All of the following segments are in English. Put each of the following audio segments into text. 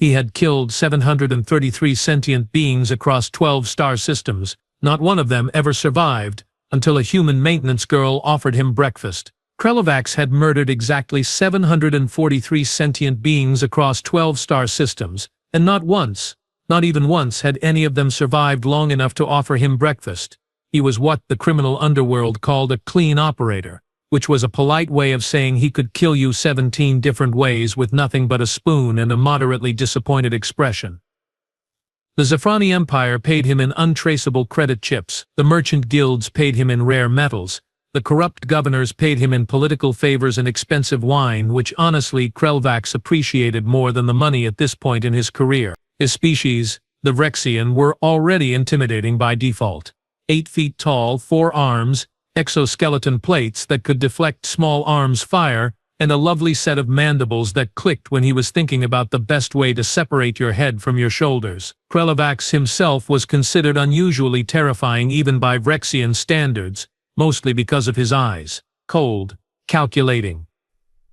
He had killed 733 sentient beings across 12 star systems. Not one of them ever survived, until a human maintenance girl offered him breakfast. Krelovax had murdered exactly 743 sentient beings across 12 star systems, and not once, not even once, had any of them survived long enough to offer him breakfast. He was what the criminal underworld called a clean operator, which was a polite way of saying he could kill you 17 different ways with nothing but a spoon and a moderately disappointed expression. The Zafrani Empire paid him in untraceable credit chips, the merchant guilds paid him in rare metals, the corrupt governors paid him in political favors and expensive wine, which honestly Krelovax appreciated more than the money at this point in his career. His species, the Vrexian, were already intimidating by default. 8 feet tall, 4 arms, exoskeleton plates that could deflect small arms fire, and a lovely set of mandibles that clicked when he was thinking about the best way to separate your head from your shoulders. Krelovax himself was considered unusually terrifying even by Vrexian standards, mostly because of his eyes. Cold, calculating.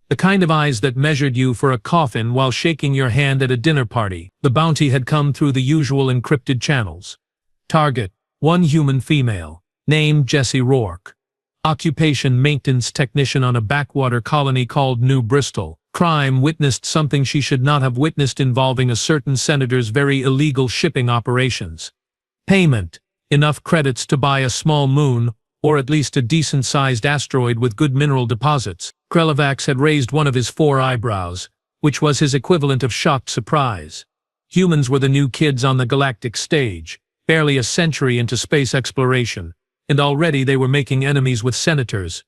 The kind of eyes that measured you for a coffin while shaking your hand at a dinner party. The bounty had come through the usual encrypted channels. Target: 1 human female. Name: Jessie Rourke. Occupation: maintenance technician on a backwater colony called New Bristol. Crime: witnessed something she should not have witnessed involving a certain senator's very illegal shipping operations. Payment: enough credits to buy a small moon, or at least a decent-sized asteroid with good mineral deposits. Krelovax had raised one of his 4 eyebrows, which was his equivalent of shocked surprise. Humans were the new kids on the galactic stage, barely a century into space exploration, and already they were making enemies with senators.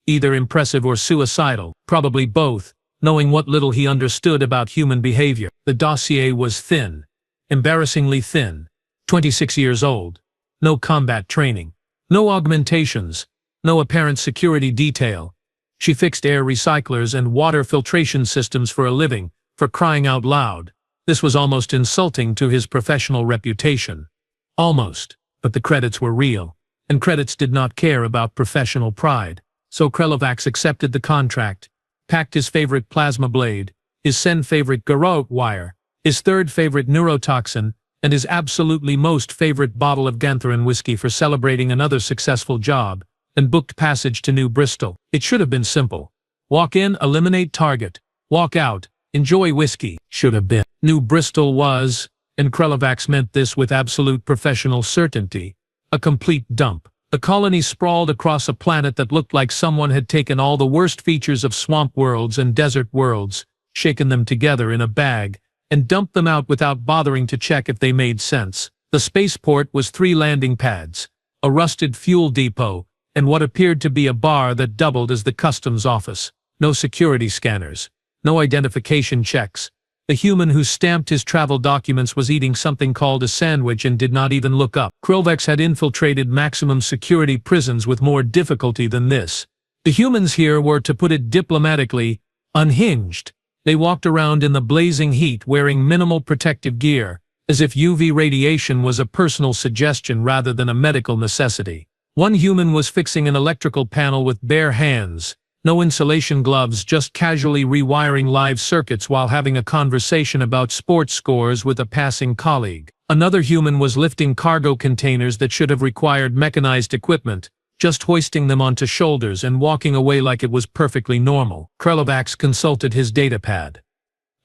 Either impressive or suicidal, probably both, knowing what little he understood about human behavior. The dossier was thin, embarrassingly thin. 26 years old. No combat training. No augmentations, no apparent security detail. She fixed air recyclers and water filtration systems for a living, for crying out loud. This was almost insulting to his professional reputation. Almost, but the credits were real, and credits did not care about professional pride. So Krelovax accepted the contract, packed his favorite plasma blade, his Sen favorite garrote wire, his 3rd favorite neurotoxin, and his absolutely most favorite bottle of Gantharin whiskey for celebrating another successful job, and booked passage to New Bristol. It should have been simple. Walk in, eliminate target. Walk out, enjoy whiskey. Should have been. New Bristol was, and Krelovax meant this with absolute professional certainty, a complete dump. The colony sprawled across a planet that looked like someone had taken all the worst features of swamp worlds and desert worlds, shaken them together in a bag, and dumped them out without bothering to check if they made sense. The spaceport was 3 landing pads, a rusted fuel depot, and what appeared to be a bar that doubled as the customs office. No security scanners, no identification checks. The human who stamped his travel documents was eating something called a sandwich and did not even look up. Krelovax had infiltrated maximum security prisons with more difficulty than this. The humans here were, to put it diplomatically, unhinged. They walked around in the blazing heat wearing minimal protective gear, as if UV radiation was a personal suggestion rather than a medical necessity. One human was fixing an electrical panel with bare hands, no insulation gloves, just casually rewiring live circuits while having a conversation about sports scores with a passing colleague. Another human was lifting cargo containers that should have required mechanized equipment, just hoisting them onto shoulders and walking away like it was perfectly normal. Krelovax consulted his datapad.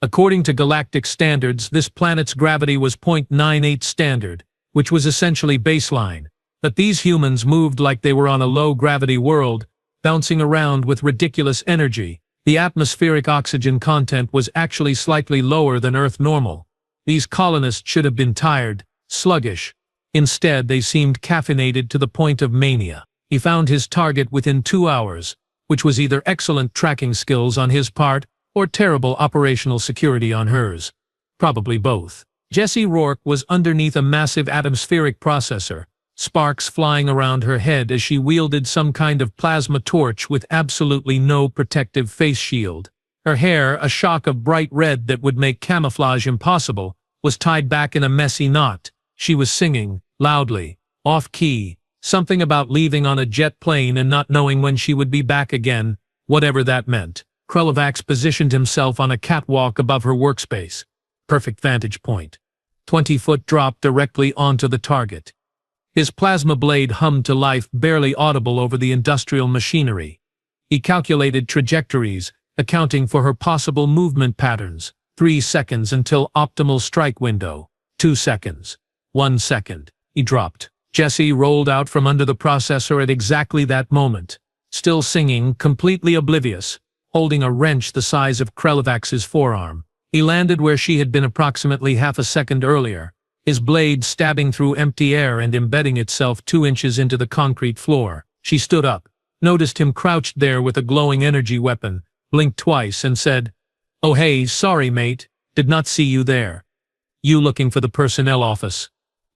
According to galactic standards, this planet's gravity was 0.98 standard, which was essentially baseline, but these humans moved like they were on a low-gravity world, bouncing around with ridiculous energy. The atmospheric oxygen content was actually slightly lower than Earth normal. These colonists should have been tired, sluggish. Instead, they seemed caffeinated to the point of mania. He found his target within 2 hours, which was either excellent tracking skills on his part or terrible operational security on hers. Probably both. Jessie Rourke was underneath a massive atmospheric processor, sparks flying around her head as she wielded some kind of plasma torch with absolutely no protective face shield. Her hair, a shock of bright red that would make camouflage impossible, was tied back in a messy knot. She was singing, loudly, off-key, something about leaving on a jet plane and not knowing when she would be back again, whatever that meant. Krelovax positioned himself on a catwalk above her workspace. Perfect vantage point. 20-foot drop directly onto the target. His plasma blade hummed to life, barely audible over the industrial machinery. He calculated trajectories, accounting for her possible movement patterns. 3 seconds until optimal strike window. 2 seconds. 1 second. He dropped. Jesse rolled out from under the processor at exactly that moment. Still singing, completely oblivious, holding a wrench the size of Krelovax's forearm. He landed where she had been approximately half a second earlier, his blade stabbing through empty air and embedding itself 2 inches into the concrete floor. She stood up, noticed him crouched there with a glowing energy weapon, blinked twice and said, "Oh hey, sorry mate, did not see you there. You looking for the personnel office?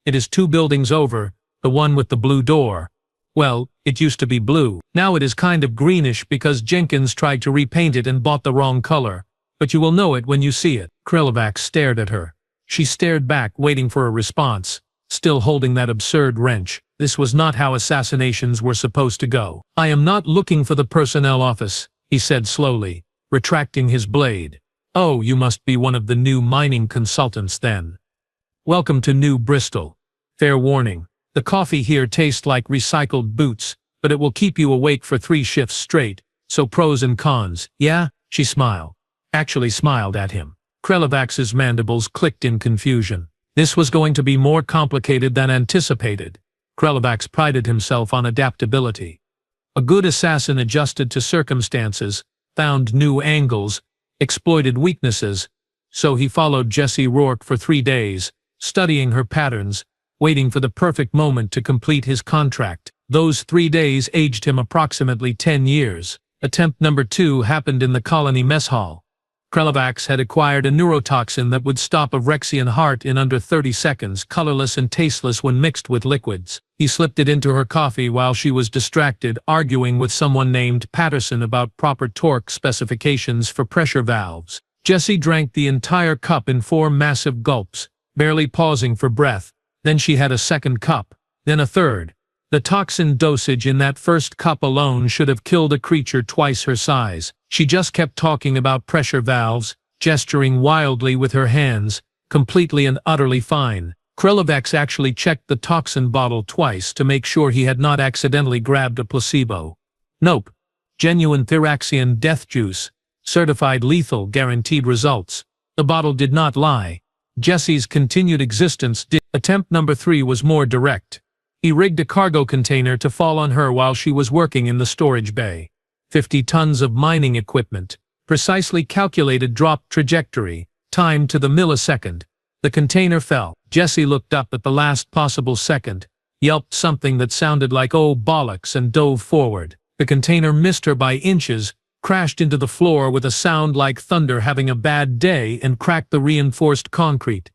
It is 2 buildings over, the one with the blue door. Well, it used to be blue. Now it is kind of greenish because Jenkins tried to repaint it and bought the wrong color. But you will know it when you see it." Krelovax stared at her. She stared back, waiting for a response, still holding that absurd wrench. This was not how assassinations were supposed to go. "I am not looking for the personnel office," he said slowly, retracting his blade. "Oh, you must be one of the new mining consultants then. Welcome to New Bristol. Fair warning, the coffee here tastes like recycled boots, but it will keep you awake for 3 shifts straight, so pros and cons, yeah?" She smiled. Actually smiled at him. Krelovax's mandibles clicked in confusion. This was going to be more complicated than anticipated. Krelovax prided himself on adaptability. A good assassin adjusted to circumstances, found new angles, exploited weaknesses, so he followed Jessie Rourke for 3 days, studying her patterns, waiting for the perfect moment to complete his contract. Those 3 days aged him approximately 10 years. Attempt number 2 happened in the colony mess hall. Krelovax had acquired a neurotoxin that would stop a Rexian heart in under 30 seconds, colorless and tasteless when mixed with liquids. He slipped it into her coffee while she was distracted, arguing with someone named Patterson about proper torque specifications for pressure valves. Jessie drank the entire cup in 4 massive gulps, barely pausing for breath. Then she had a second cup, then a third. The toxin dosage in that first cup alone should have killed a creature twice her size. She just kept talking about pressure valves, gesturing wildly with her hands, completely and utterly fine. Krelovax actually checked the toxin bottle twice to make sure he had not accidentally grabbed a placebo. Nope. Genuine Thiraxian death juice. Certified lethal, guaranteed results. The bottle did not lie. Jessie's continued existence did. Attempt number 3 was more direct. He rigged a cargo container to fall on her while she was working in the storage bay. 50 tons of mining equipment, precisely calculated drop trajectory, timed to the millisecond. The container fell. Jessie looked up at the last possible second, yelped something that sounded like "oh bollocks" and dove forward. The container missed her by inches, crashed into the floor with a sound like thunder having a bad day, and cracked the reinforced concrete.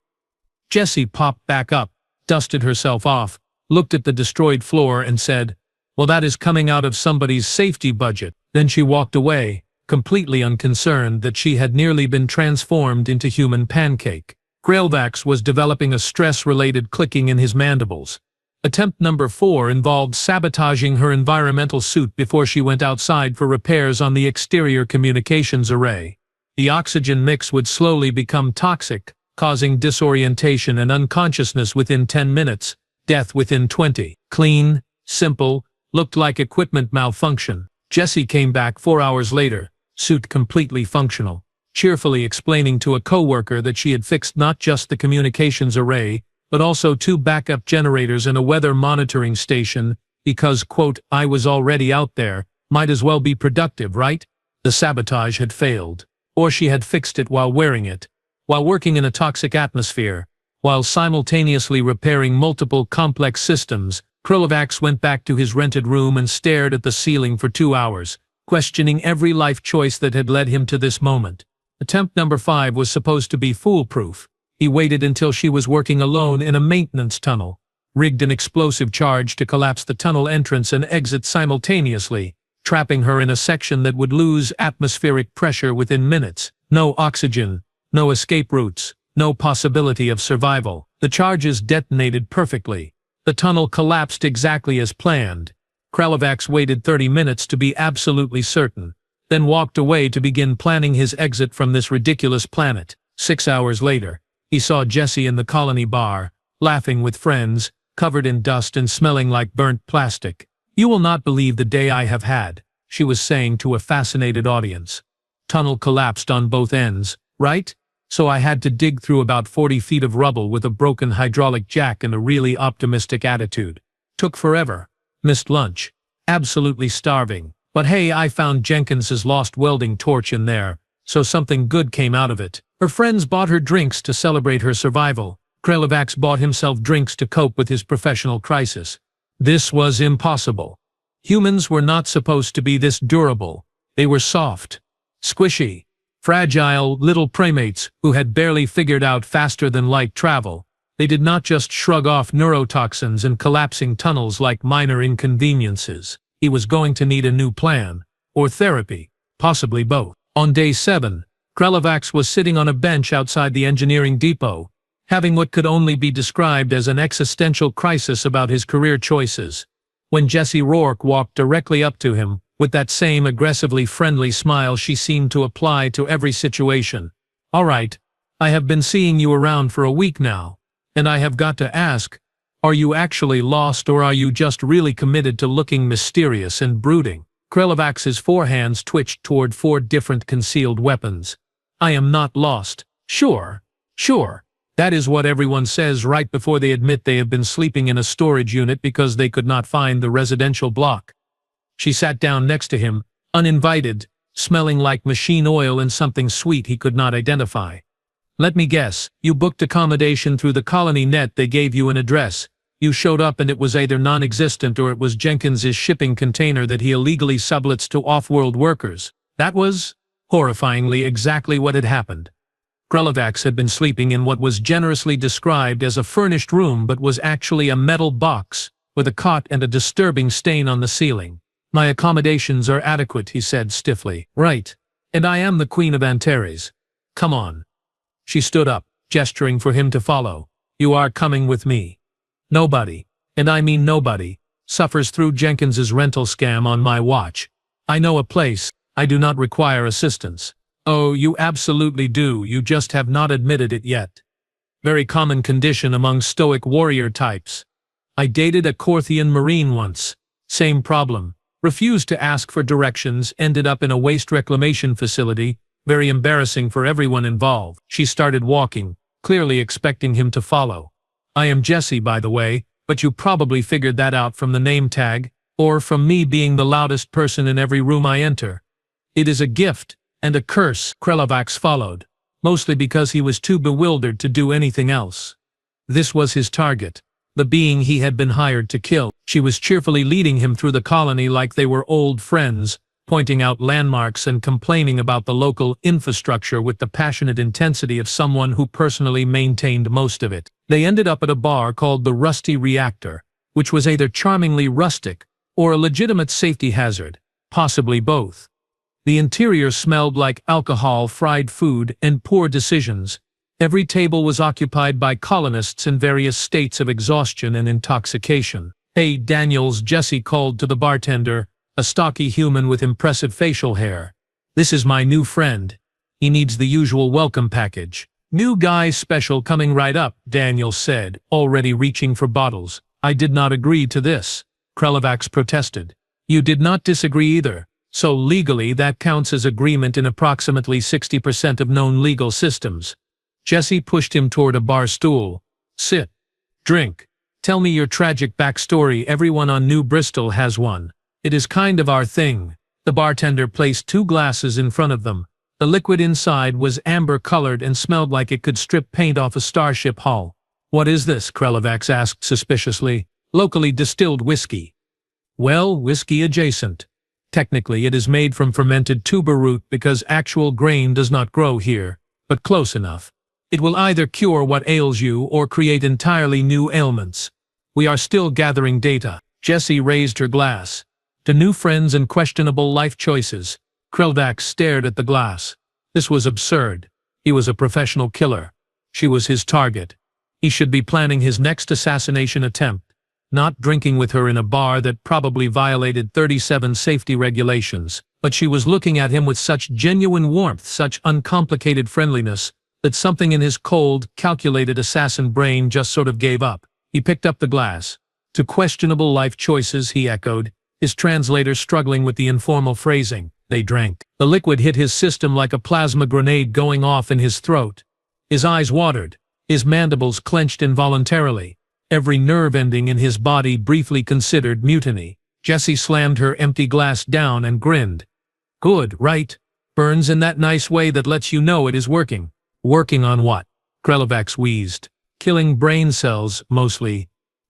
Jessie popped back up, dusted herself off, looked at the destroyed floor and said, "Well, that is coming out of somebody's safety budget." Then she walked away, completely unconcerned that she had nearly been transformed into human pancake. Krelovax was developing a stress-related clicking in his mandibles. Attempt number 4 involved sabotaging her environmental suit before she went outside for repairs on the exterior communications array. The oxygen mix would slowly become toxic, causing disorientation and unconsciousness within 10 minutes, death within 20. Clean, simple, looked like equipment malfunction. Jessie came back 4 hours later, suit completely functional, cheerfully explaining to a coworker that she had fixed not just the communications array, but also 2 backup generators and a weather monitoring station, because, quote, "I was already out there, might as well be productive, right?" The sabotage had failed. Or she had fixed it while wearing it, while working in a toxic atmosphere, while simultaneously repairing multiple complex systems. Krelovax went back to his rented room and stared at the ceiling for 2 hours, questioning every life choice that had led him to this moment. Attempt number 5 was supposed to be foolproof. He waited until she was working alone in a maintenance tunnel, rigged an explosive charge to collapse the tunnel entrance and exit simultaneously, trapping her in a section that would lose atmospheric pressure within minutes. No oxygen, no escape routes, no possibility of survival. The charges detonated perfectly. The tunnel collapsed exactly as planned. Krelovax waited 30 minutes to be absolutely certain, then walked away to begin planning his exit from this ridiculous planet. 6 hours later, He saw Jessie in the colony bar, laughing with friends, covered in dust and smelling like burnt plastic. "You will not believe the day I have had," she was saying to a fascinated audience. "Tunnel collapsed on both ends, right? So I had to dig through about 40 feet of rubble with a broken hydraulic jack and a really optimistic attitude. Took forever. Missed lunch. Absolutely starving. But hey, I found Jenkins's lost welding torch in there, so something good came out of it." Her friends bought her drinks to celebrate her survival. Krelevax bought himself drinks to cope with his professional crisis. This was impossible. Humans were not supposed to be this durable. They were soft, squishy, fragile little primates who had barely figured out faster-than-light travel. They did not just shrug off neurotoxins and collapsing tunnels like minor inconveniences. He was going to need a new plan, or therapy, possibly both. On day 7, Krelevax was sitting on a bench outside the engineering depot, having what could only be described as an existential crisis about his career choices, when Jessie Rourke walked directly up to him, with that same aggressively friendly smile she seemed to apply to every situation. "All right, I have been seeing you around for a week now, and I have got to ask, are you actually lost or are you just really committed to looking mysterious and brooding?" Krelevax's forehands twitched toward 4 different concealed weapons. "I am not lost. Sure. That is what everyone says right before they admit they have been sleeping in a storage unit because they could not find the residential block." She sat down next to him, uninvited, smelling like machine oil and something sweet he could not identify. "Let me guess, you booked accommodation through the colony net. They gave you an address. You showed up and it was either non-existent or it was Jenkins's shipping container that he illegally sublets to off-world workers. That was, horrifyingly, exactly what had happened." Krelevax had been sleeping in what was generously described as a furnished room but was actually a metal box, with a cot and a disturbing stain on the ceiling. "My accommodations are adequate," he said stiffly. "Right. And I am the Queen of Antares. Come on." She stood up, gesturing for him to follow. "You are coming with me. Nobody, and I mean nobody, suffers through Jenkins's rental scam on my watch. I know a place. I do not require assistance." "Oh, you absolutely do, you just have not admitted it yet. Very common condition among stoic warrior types. I dated a Corthian Marine once. Same problem. Refused to ask for directions, ended up in a waste reclamation facility. Very embarrassing for everyone involved." She started walking, clearly expecting him to follow. "I am Jessie, by the way, but you probably figured that out from the name tag, or from me being the loudest person in every room I enter. It is a gift and a curse." Krelevax followed, mostly because he was too bewildered to do anything else. This was his target, the being he had been hired to kill. She was cheerfully leading him through the colony like they were old friends, pointing out landmarks and complaining about the local infrastructure with the passionate intensity of someone who personally maintained most of it. They ended up at a bar called the Rusty Reactor, which was either charmingly rustic or a legitimate safety hazard, possibly both. The interior smelled like alcohol, fried food, and poor decisions. Every table was occupied by colonists in various states of exhaustion and intoxication. "Hey, Daniels," Jessie called to the bartender, a stocky human with impressive facial hair. "This is my new friend. He needs the usual welcome package." "New guy special coming right up," Daniels said, already reaching for bottles. "I did not agree to this," Krelevax protested. "You did not disagree either. So legally that counts as agreement in approximately 60% of known legal systems." Jessie pushed him toward a bar stool. "Sit. Drink. Tell me your tragic backstory. Everyone on New Bristol has one. It is kind of our thing." The bartender placed 2 glasses in front of them. The liquid inside was amber-colored and smelled like it could strip paint off a starship hull. "What is this?" Krelevax asked suspiciously. "Locally distilled whiskey." "Well, whiskey adjacent. Technically it is made from fermented tuber root because actual grain does not grow here, but close enough. It will either cure what ails you or create entirely new ailments. We are still gathering data." Jessie raised her glass. "To new friends and questionable life choices." Krelevax stared at the glass. This was absurd. He was a professional killer. She was his target. He should be planning his next assassination attempt, not drinking with her in a bar that probably violated 37 safety regulations. But she was looking at him with such genuine warmth, such uncomplicated friendliness, that something in his cold, calculated assassin brain just sort of gave up. He picked up the glass. To questionable life choices, he echoed, his translator struggling with the informal phrasing. They drank. The liquid hit his system like a plasma grenade going off in his throat. His eyes watered. His mandibles clenched involuntarily. Every nerve ending in his body briefly considered mutiny. Jessie slammed her empty glass down and grinned. Good, right? Burns in that nice way that lets you know it is working. Working on what? Krelovax wheezed. Killing brain cells, mostly.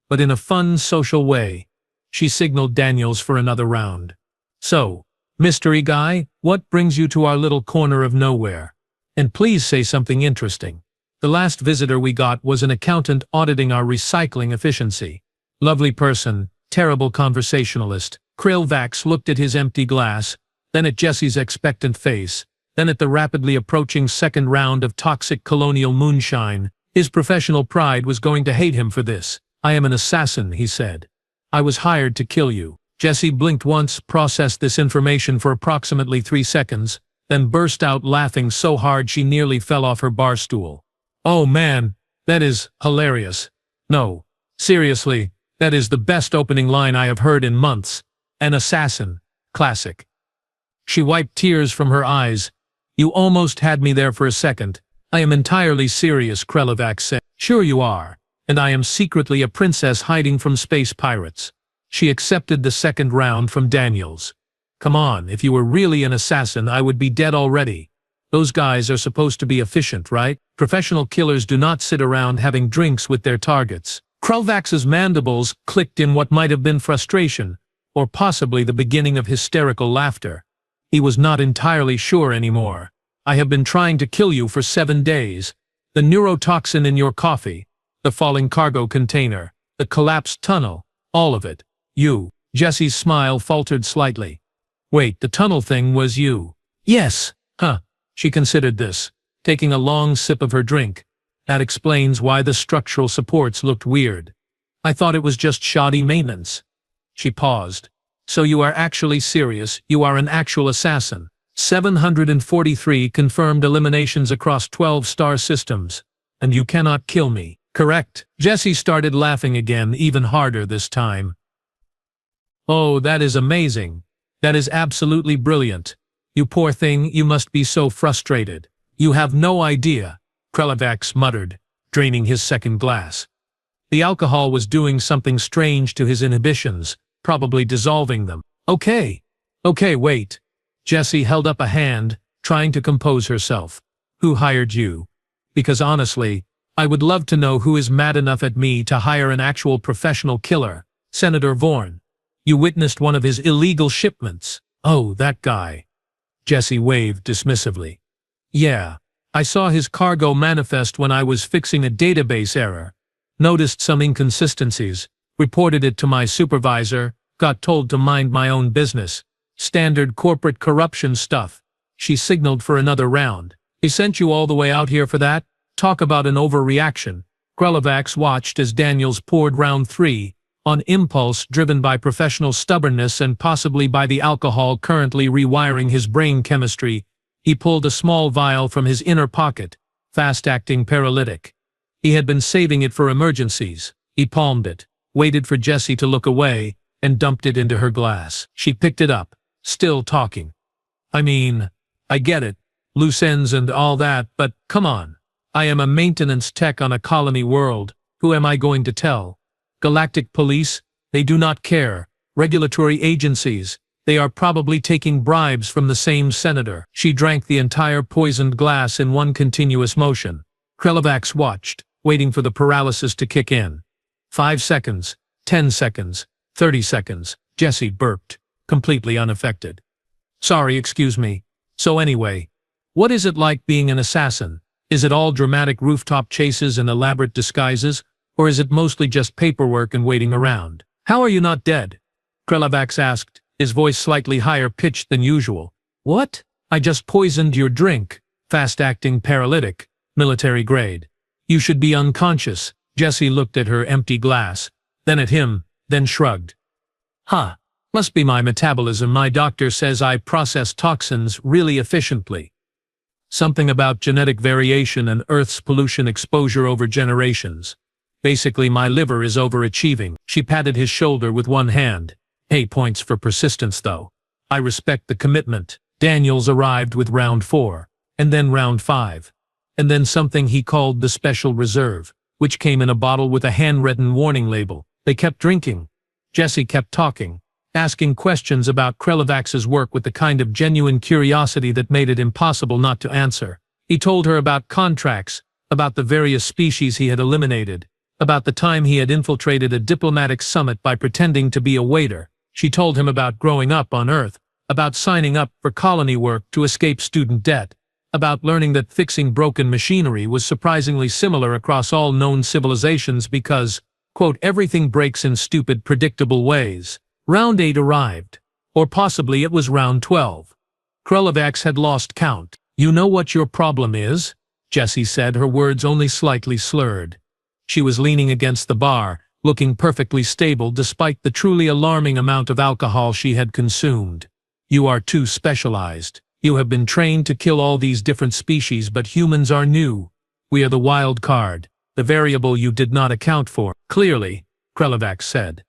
But in a fun, social way. She signaled Daniels for another round. So, mystery guy, what brings you to our little corner of nowhere? And please say something interesting. The last visitor we got was an accountant auditing our recycling efficiency. Lovely person, terrible conversationalist. Krelovax looked at his empty glass, then at Jessie's expectant face, then at the rapidly approaching second round of toxic colonial moonshine. His professional pride was going to hate him for this. I am an assassin, he said. I was hired to kill you. Jessie blinked once, processed this information for approximately 3 seconds, then burst out laughing so hard she nearly fell off her bar stool. Oh man, that is hilarious. No, seriously, that is the best opening line I have heard in months. An assassin. Classic. She wiped tears from her eyes. You almost had me there for a second. I am entirely serious, Krelovax said. Sure you are. And I am secretly a princess hiding from space pirates. She accepted the second round from Daniels. Come on, if you were really an assassin, I would be dead already. Those guys are supposed to be efficient, right? Professional killers do not sit around having drinks with their targets. Krelovax's mandibles clicked in what might have been frustration, or possibly the beginning of hysterical laughter. He was not entirely sure anymore. I have been trying to kill you for 7 days. The neurotoxin in your coffee, the falling cargo container, the collapsed tunnel, all of it. You. Jessie's smile faltered slightly. Wait, the tunnel thing was you? Yes. Huh. She considered this, taking a long sip of her drink. That explains why the structural supports looked weird. I thought it was just shoddy maintenance. She paused. So you are actually serious, you are an actual assassin. 743 confirmed eliminations across 12 star systems. And you cannot kill me. Correct. Jessie started laughing again, even harder this time. Oh, that is amazing. That is absolutely brilliant. You poor thing, you must be so frustrated. You have no idea, Krelovax muttered, draining his second glass. The alcohol was doing something strange to his inhibitions, probably dissolving them. Okay, wait. Jessie held up a hand, trying to compose herself. Who hired you? Because honestly, I would love to know who is mad enough at me to hire an actual professional killer. Senator Vorn. You witnessed one of his illegal shipments. Oh, that guy. Jessie waved dismissively. Yeah, I saw his cargo manifest when I was fixing a database error. Noticed some inconsistencies, reported it to my supervisor, got told to mind my own business. Standard corporate corruption stuff. She signaled for another round. He sent you all the way out here for that? Talk about an overreaction. Krelovax watched as Daniels poured round 3, on impulse driven by professional stubbornness and possibly by the alcohol currently rewiring his brain chemistry. He pulled a small vial from his inner pocket, fast-acting paralytic. He had been saving it for emergencies. He palmed it, waited for Jessie to look away, and dumped it into her glass. She picked it up, still talking. I mean, I get it, loose ends and all that, but come on. I am a maintenance tech on a colony world. Who am I going to tell? Galactic police? They do not care. Regulatory agencies? They are probably taking bribes from the same senator. She drank the entire poisoned glass in one continuous motion. Krelovax watched, waiting for the paralysis to kick in. 5 seconds, 10 seconds, 30 seconds. Jessie burped, completely unaffected. Sorry, excuse me. So anyway, what is it like being an assassin? Is it all dramatic rooftop chases and elaborate disguises? Or is it mostly just paperwork and waiting around? How are you not dead? Krelovax asked, his voice slightly higher pitched than usual. What? I just poisoned your drink. Fast-acting paralytic. Military grade. You should be unconscious. Jessie looked at her empty glass, then at him, then shrugged. Huh. Must be my metabolism. My doctor says I process toxins really efficiently. Something about genetic variation and Earth's pollution exposure over generations. Basically, my liver is overachieving. She patted his shoulder with one hand. Hey, points for persistence though. I respect the commitment. Daniels arrived with round 4, and then round 5, and then something he called the Special Reserve, which came in a bottle with a handwritten warning label. They kept drinking. Jesse kept talking, asking questions about Krelovax's work with the kind of genuine curiosity that made it impossible not to answer. He told her about contracts, about the various species he had eliminated, about the time he had infiltrated a diplomatic summit by pretending to be a waiter. She told him about growing up on Earth, about signing up for colony work to escape student debt, about learning that fixing broken machinery was surprisingly similar across all known civilizations because, quote, everything breaks in stupid, predictable ways. Round 8 arrived. Or possibly it was round 12. Krelovax had lost count. You know what your problem is? Jessie said, her words only slightly slurred. She was leaning against the bar, looking perfectly stable despite the truly alarming amount of alcohol she had consumed. You are too specialized. You have been trained to kill all these different species, but humans are new. We are the wild card, the variable you did not account for. Clearly, Krelovax said.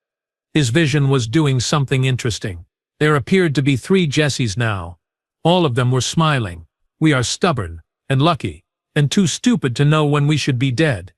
His vision was doing something interesting. There appeared to be 3 Jessies now. All of them were smiling. We are stubborn, and lucky, and too stupid to know when we should be dead.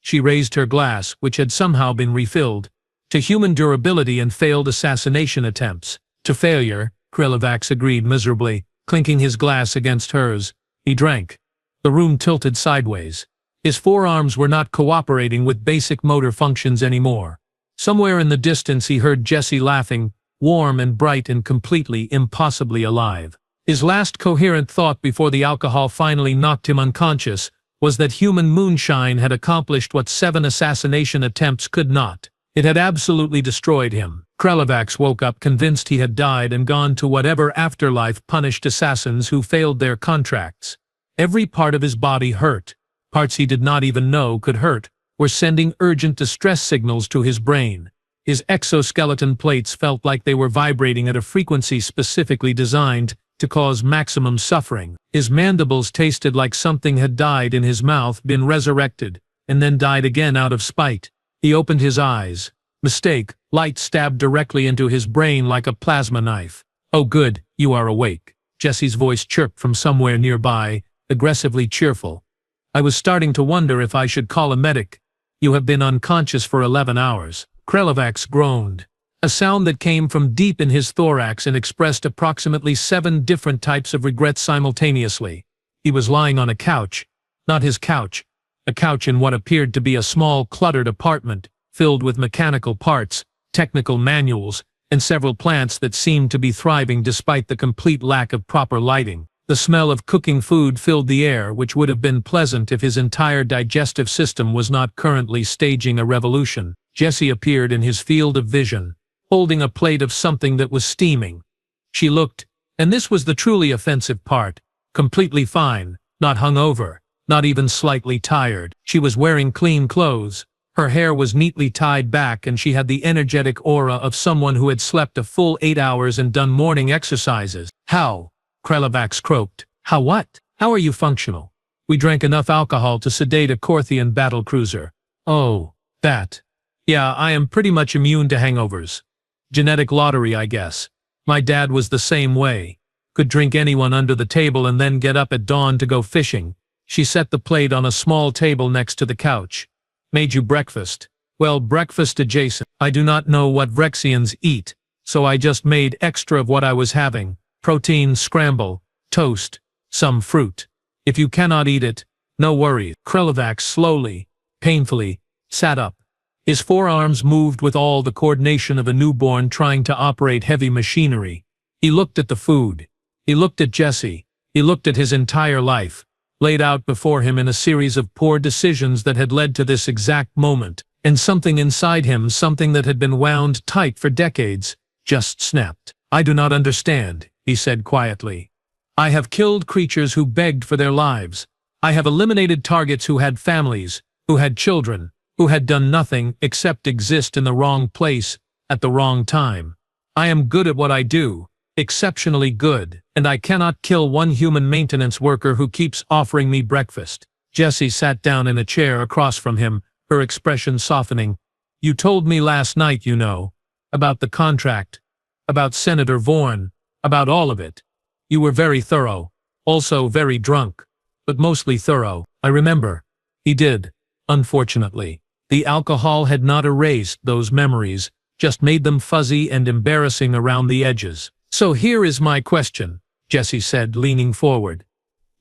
She raised her glass, which had somehow been refilled, to human durability and failed assassination attempts. To failure, Krelovax agreed miserably, clinking his glass against hers. He drank. The room tilted sideways. His forearms were not cooperating with basic motor functions anymore. Somewhere in the distance he heard Jessie laughing, warm and bright and completely, impossibly alive. His last coherent thought before the alcohol finally knocked him unconscious was that human moonshine had accomplished what 7 assassination attempts could not. It had absolutely destroyed him. Krelovax woke up convinced he had died and gone to whatever afterlife punished assassins who failed their contracts. Every part of his body hurt. Parts he did not even know could hurt were sending urgent distress signals to his brain. His exoskeleton plates felt like they were vibrating at a frequency specifically designed to cause maximum suffering. His mandibles tasted like something had died in his mouth, been resurrected, and then died again out of spite. He opened his eyes. Mistake, light stabbed directly into his brain like a plasma knife. Oh good, you are awake. Jessie's voice chirped from somewhere nearby, aggressively cheerful. I was starting to wonder if I should call a medic. You have been unconscious for 11 hours. Krelovax groaned. A sound that came from deep in his thorax and expressed approximately 7 different types of regret simultaneously. He was lying on a couch. Not his couch. A couch in what appeared to be a small, cluttered apartment, filled with mechanical parts, technical manuals, and several plants that seemed to be thriving despite the complete lack of proper lighting. The smell of cooking food filled the air, which would have been pleasant if his entire digestive system was not currently staging a revolution. Jessie appeared in his field of vision, holding a plate of something that was steaming. She looked, and this was the truly offensive part, completely fine, not hungover, not even slightly tired. She was wearing clean clothes. Her hair was neatly tied back and she had the energetic aura of someone who had slept a full 8 hours and done morning exercises. How? Krelovax croaked. How what? How are you functional? We drank enough alcohol to sedate a Corthian battlecruiser. Oh, that. Yeah, I am pretty much immune to hangovers. Genetic lottery, I guess. My dad was the same way. Could drink anyone under the table and then get up at dawn to go fishing. She set the plate on a small table next to the couch. Made you breakfast. Well, breakfast adjacent. I do not know what Vrexians eat, so I just made extra of what I was having. Protein, scramble, toast, some fruit. If you cannot eat it, no worries. Krelovax slowly, painfully, sat up. His forearms moved with all the coordination of a newborn trying to operate heavy machinery. He looked at the food. He looked at Jessie. He looked at his entire life, laid out before him in a series of poor decisions that had led to this exact moment, and something inside him, something that had been wound tight for decades, just snapped. I do not understand, he said quietly. I have killed creatures who begged for their lives. I have eliminated targets who had families, who had children, who had done nothing except exist in the wrong place at the wrong time. I am good at what I do, Exceptionally good, and I cannot kill one human maintenance worker who keeps offering me breakfast. Jessie sat down in a chair across from him, her expression softening. You told me last night, you know, about the contract, about Senator Vaughan, about all of it. You were very thorough, also very drunk, but mostly thorough. I remember. He did, unfortunately. The alcohol had not erased those memories, just made them fuzzy and embarrassing around the edges. So here is my question, Jessie said, leaning forward.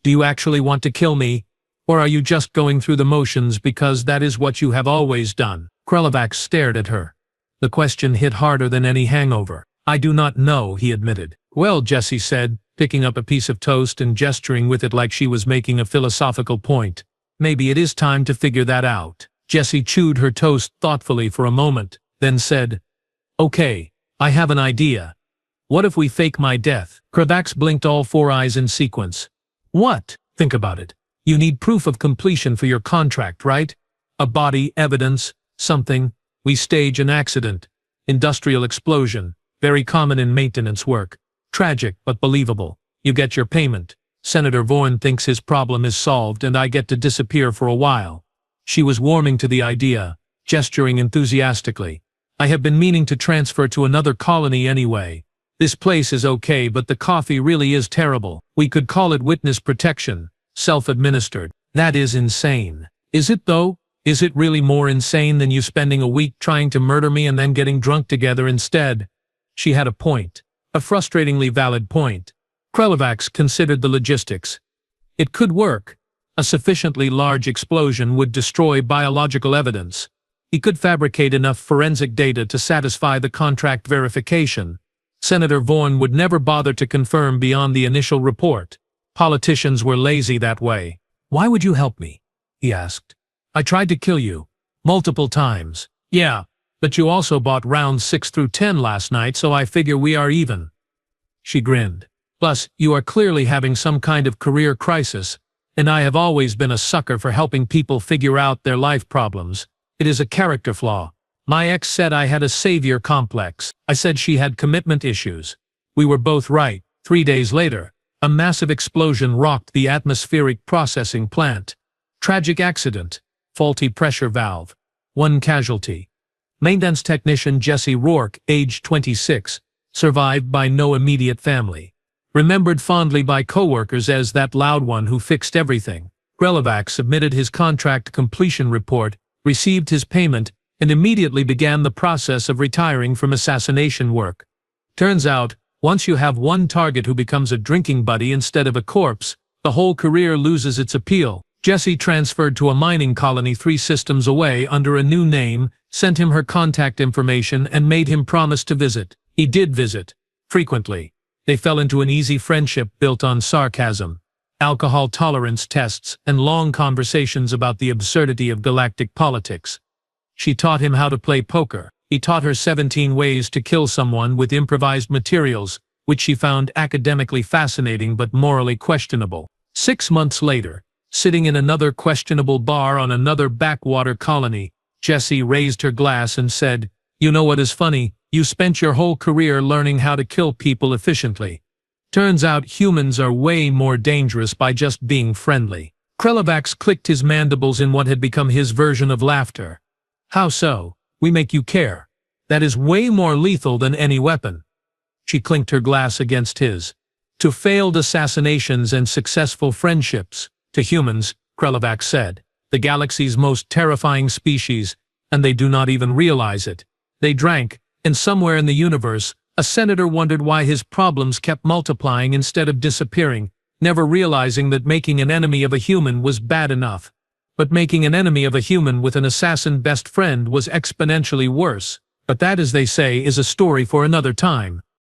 Do you actually want to kill me, or are you just going through the motions because that is what you have always done? Krelovac stared at her. The question hit harder than any hangover. I do not know, he admitted. Well, Jessie said, picking up a piece of toast and gesturing with it like she was making a philosophical point. Maybe it is time to figure that out. Jessie chewed her toast thoughtfully for a moment, then said, Okay, I have an idea. What if we fake my death? Krelovac blinked, all four eyes in sequence. What? Think about it. You need proof of completion for your contract, right? A body, evidence, something. We stage an accident. Industrial explosion. Very common in maintenance work. Tragic, but believable. You get your payment. Senator Vaughan thinks his problem is solved and I get to disappear for a while. She was warming to the idea, gesturing enthusiastically. I have been meaning to transfer to another colony anyway. This place is okay, but the coffee really is terrible. We could call it witness protection, self-administered. That is insane. Is it though? Is it really more insane than you spending a week trying to murder me and then getting drunk together instead? She had a point. A frustratingly valid point. Krelovac considered the logistics. It could work. A sufficiently large explosion would destroy biological evidence. He could fabricate enough forensic data to satisfy the contract verification. Senator Vaughan would never bother to confirm beyond the initial report. Politicians were lazy that way. Why would you help me? He asked. I tried to kill you. Multiple times. Yeah, but you also bought rounds 6 through 10 last night, so I figure we are even. She grinned. Plus, you are clearly having some kind of career crisis, and I have always been a sucker for helping people figure out their life problems. It is a character flaw. My ex said I had a savior complex. I said she had commitment issues. We were both right. 3 days later, a massive explosion rocked the atmospheric processing plant. Tragic accident. Faulty pressure valve. 1 casualty. Maintenance technician Jesse Rourke, age 26, survived by no immediate family. Remembered fondly by coworkers as that loud one who fixed everything. Krelovac submitted his contract completion report, received his payment, and immediately began the process of retiring from assassination work. Turns out, once you have one target who becomes a drinking buddy instead of a corpse, the whole career loses its appeal. Jessie transferred to a mining colony 3 systems away under a new name, sent him her contact information, and made him promise to visit. He did visit. Frequently. They fell into an easy friendship built on sarcasm, alcohol tolerance tests, and long conversations about the absurdity of galactic politics. She taught him how to play poker. He taught her 17 ways to kill someone with improvised materials, which she found academically fascinating but morally questionable. 6 months later, sitting in another questionable bar on another backwater colony, Jessie raised her glass and said, You know what is funny? You spent your whole career learning how to kill people efficiently. Turns out humans are way more dangerous by just being friendly. Krelovac clicked his mandibles in what had become his version of laughter. How so? We make you care. That is way more lethal than any weapon. She clinked her glass against his. To failed assassinations and successful friendships. To humans, Krelovac said, the galaxy's most terrifying species, and they do not even realize it. They drank, and somewhere in the universe, a senator wondered why his problems kept multiplying instead of disappearing, never realizing that making an enemy of a human was bad enough. But making an enemy of a human with an assassin best friend was exponentially worse. But that, as they say, is a story for another time.